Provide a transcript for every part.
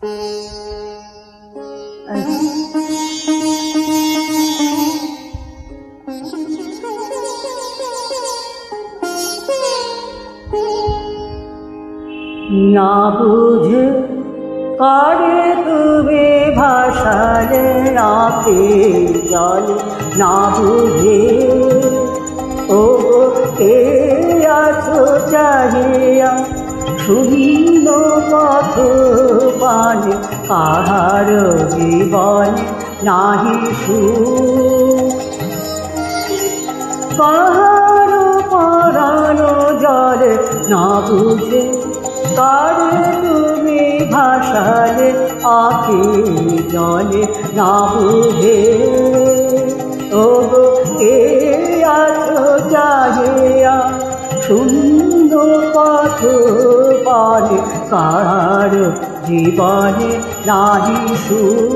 না বুঝে কারে তুমি ভাসালে রাতে জলে, না বুঝে ও কে আছো চাহিয়া শূন্য পথ পানে, কাহার জীবনে নাহি সুখ, কাহার পরানো জলে না বুঝে কারে তুমি ভাসালে আখি জলে, না বুঝে ও কে আছো চাহিয়া শূন্য পথ পানে, কার জীবনে নাহি সুখ,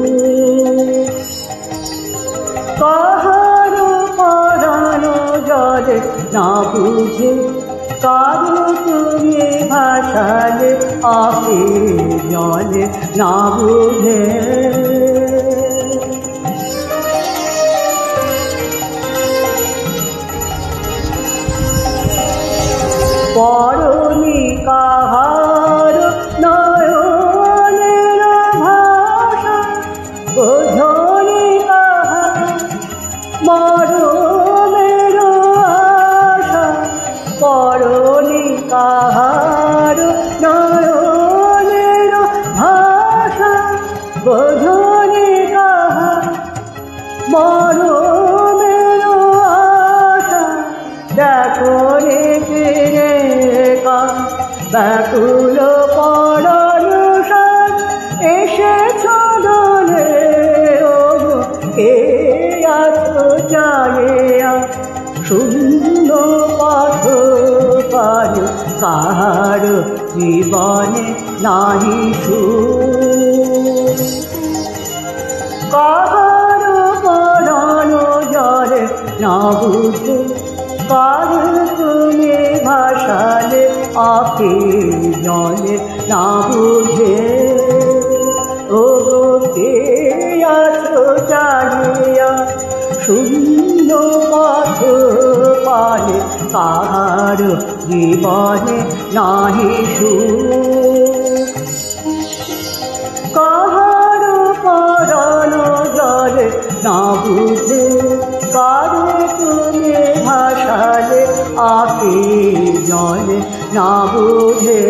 কাহার পরানো জলে না বুঝে কারে তুমি ভাসালে আখি জলে, না বুঝে। পরনি কাহার নয়নের ভাষা, বোঝনি কাহার মরণের আশা, পরনি কাহার নয়নের ভাষা, বোঝনি কাহার মরণের আশা, দেখো রে ফিরে ব্যাকুল পরাণ সাজ এসেছ দলে, কে আছো চাহিয়া শূন্য পথ পানে, কাহার জীবনে নাহি সুখ, কাহার পরানো জলে না বুঝে কারে তুমি ভাসালে আখি জলে, না বুঝে ও কে আছো চাহিয়া শূন্য পথ পানে, কাহার জীবনে নাহি সুখ, কাহার পরানো জলে না বুঝে কারে তুমি ভাসালে আখি জলে, না বুঝে।